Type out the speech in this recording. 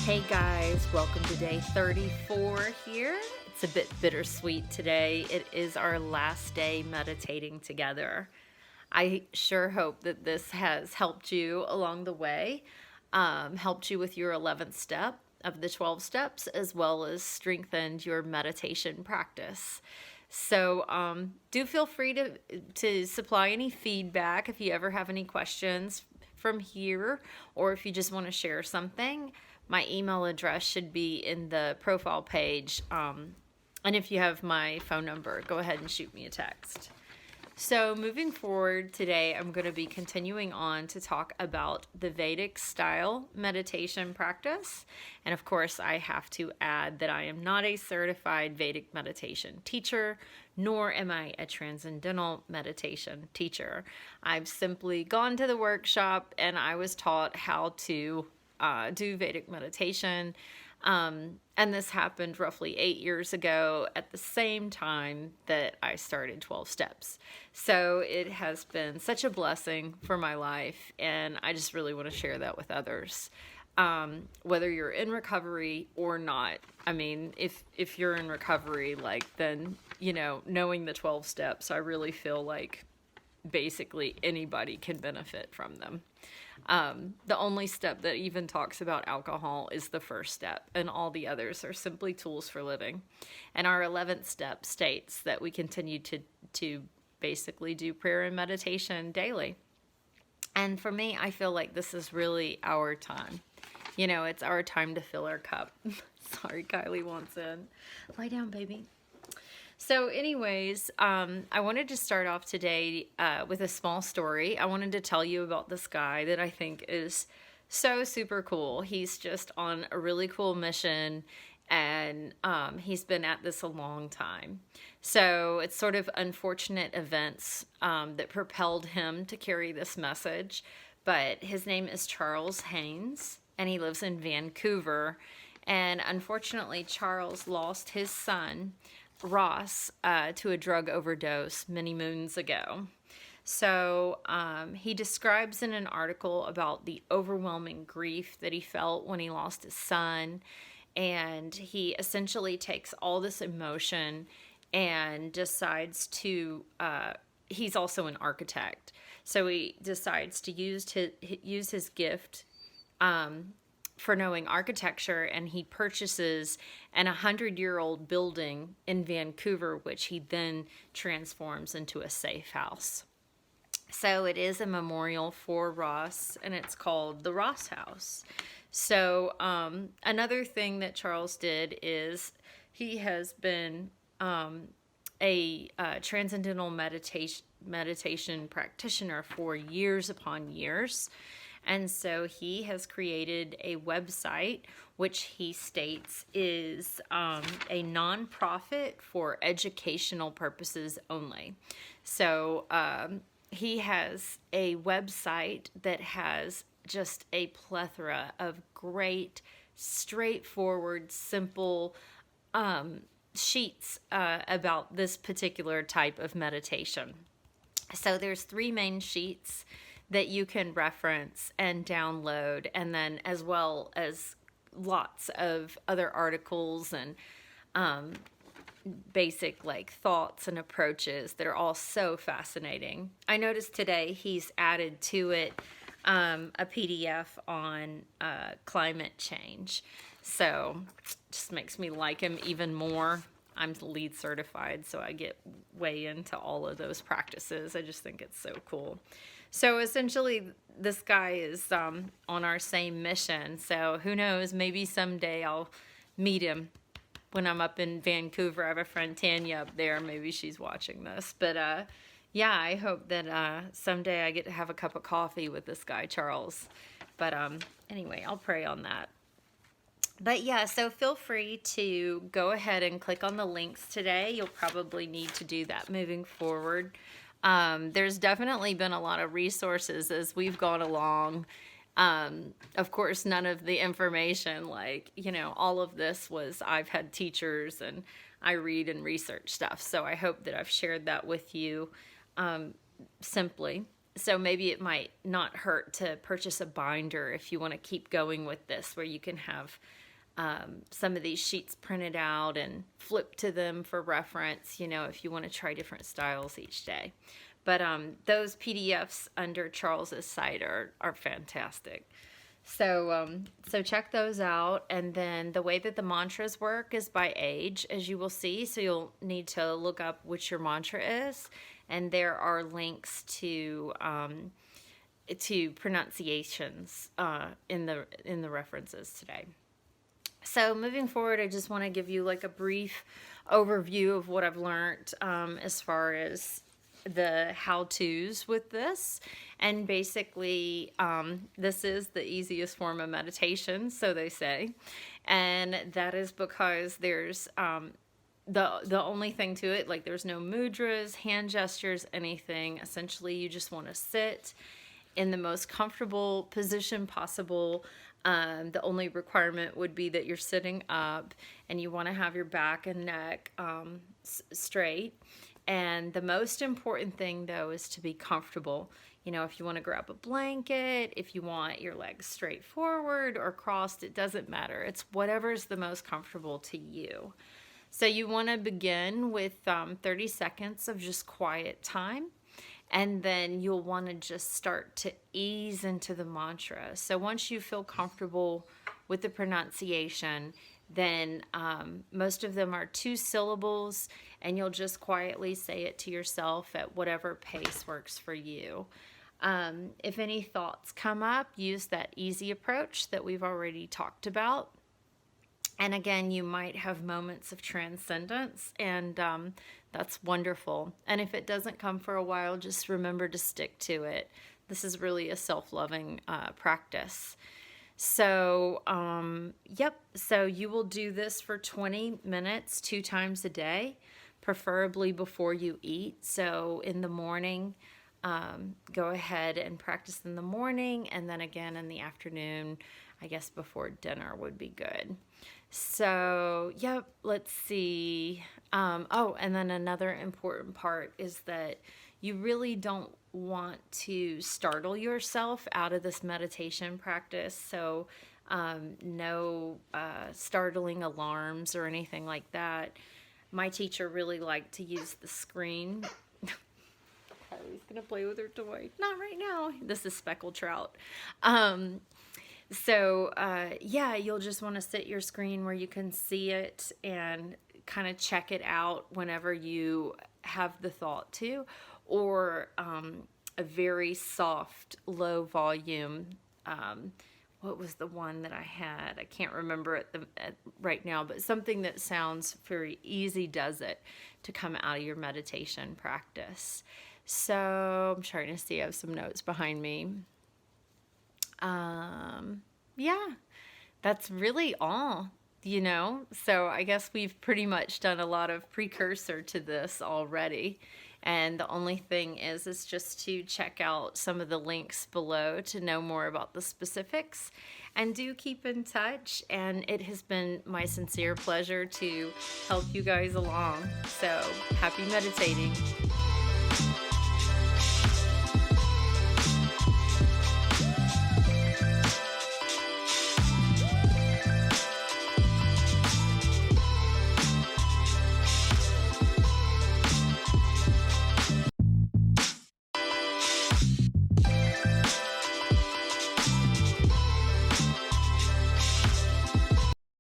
Hey guys, welcome to day 34 here. It's a bit bittersweet today. It is our last day meditating together. I sure hope that this has helped you along the way, helped you with your 11th step of the 12 steps, as well as strengthened your meditation practice. So do feel free to supply any feedback if you ever have any questions from here, or if you just want to share something. My email address should be in the profile page. And if you have my phone number, go ahead and shoot me a text. So moving forward today, I'm going to be continuing on to talk about the Vedic Style meditation practice. And of course, I have to add that I am not a certified Vedic meditation teacher, nor am I a transcendental meditation teacher. I've simply gone to the workshop and I was taught how to do Vedic meditation. And this happened roughly 8 years ago at the same time that I started 12 steps. So it has been such a blessing for my life, and I just really want to share that with others. Whether you're in recovery or not. I mean, if you're in recovery, then, knowing the 12 steps, I really feel like basically anybody can benefit from them. The only step that even talks about alcohol is the first step, and all the others are simply tools for living. And our 11th step states that we continue to basically do prayer and meditation daily. And for me, I feel like this is really our time. It's our time to fill our cup. Sorry, Kylie wants in. Lie down, baby. So anyways, I wanted to start off today with a small story. I wanted to tell you about this guy that I think is so super cool. He's just on a really cool mission, and he's been at this a long time. So it's sort of unfortunate events that propelled him to carry this message. But his name is Chares Haynes, and he lives in Vancouver. And unfortunately, Charles lost his son, Ross, to a drug overdose many moons ago. So he describes in an article about the overwhelming grief that he felt when he lost his son, and he essentially takes all this emotion and decides to he's also an architect, so he decides to use his gift for knowing architecture, and he purchases an 100-year-old building in Vancouver, which he then transforms into a safe house. So it is a memorial for Ross, and it's called the Ross House. So another thing that Charles did is he has been a transcendental meditation practitioner for years upon years. And so he has created a website, which he states is a nonprofit for educational purposes only. So he has a website that has just a plethora of great, straightforward, simple sheets about this particular type of meditation. So there's 3 main sheets that you can reference and download, and then as well as lots of other articles and basic thoughts and approaches that are all so fascinating. I noticed today he's added to it a PDF on climate change, so just makes me like him even more. I'm LEED certified, so I get way into all of those practices. I just think it's so cool. So essentially, this guy is on our same mission. So who knows, maybe someday I'll meet him when I'm up in Vancouver. I have a friend, Tanya, up there. Maybe she's watching this. But yeah, I hope that someday I get to have a cup of coffee with this guy, Charles. But anyway, I'll pray on that. But yeah, so feel free to go ahead and click on the links today. You'll probably need to do that moving forward. There's definitely been a lot of resources as we've gone along. Of course, none of the information, all of this was, I've had teachers and I read and research stuff. So I hope that I've shared that with you simply. So maybe it might not hurt to purchase a binder if you want to keep going with this, where you can have some of these sheets printed out and flip to them for reference, if you want to try different styles each day. But those PDFs under Charles's site are fantastic. So check those out. And then the way that the mantras work is by age, as you will see. So you'll need to look up which your mantra is. And there are links to pronunciations in the references today. So moving forward, I just want to give you like a brief overview of what I've learned as far as the how-tos with this. And basically, this is the easiest form of meditation, so they say. And that is because there's the only thing to it, like there's no mudras, hand gestures, anything. Essentially, you just want to sit in the most comfortable position possible. The only requirement would be that you're sitting up and you want to have your back and neck straight. And the most important thing, though, is to be comfortable. If you want to grab a blanket, if you want your legs straight forward or crossed, it doesn't matter. It's whatever's the most comfortable to you. So you want to begin with 30 seconds of just quiet time. And then you'll want to just start to ease into the mantra. So once you feel comfortable with the pronunciation, then most of them are 2 syllables, and you'll just quietly say it to yourself at whatever pace works for you. If any thoughts come up, use that easy approach that we've already talked about. And again, you might have moments of transcendence, and that's wonderful. And if it doesn't come for a while, just remember to stick to it. This is really a self-loving practice. So, so you will do this for 20 minutes, 2 times a day, preferably before you eat. So in the morning, go ahead and practice in the morning, and then again in the afternoon, I guess before dinner would be good. So, let's see. And then another important part is that you really don't want to startle yourself out of this meditation practice. So, no startling alarms or anything like that. My teacher really liked to use the screen. Kylie's going to play with her toy. Not right now. This is speckled trout. You'll just want to set your screen where you can see it and kind of check it out whenever you have the thought to, or a very soft, low volume. What was the one that I had? I can't remember it right now, but something that sounds very easy does it to come out of your meditation practice. So I'm trying to see, I have some notes behind me. That's really all, so I guess we've pretty much done a lot of precursor to this already. And the only thing is just to check out some of the links below to know more about the specifics, and do keep in touch. And it has been my sincere pleasure to help you guys along. So happy meditating.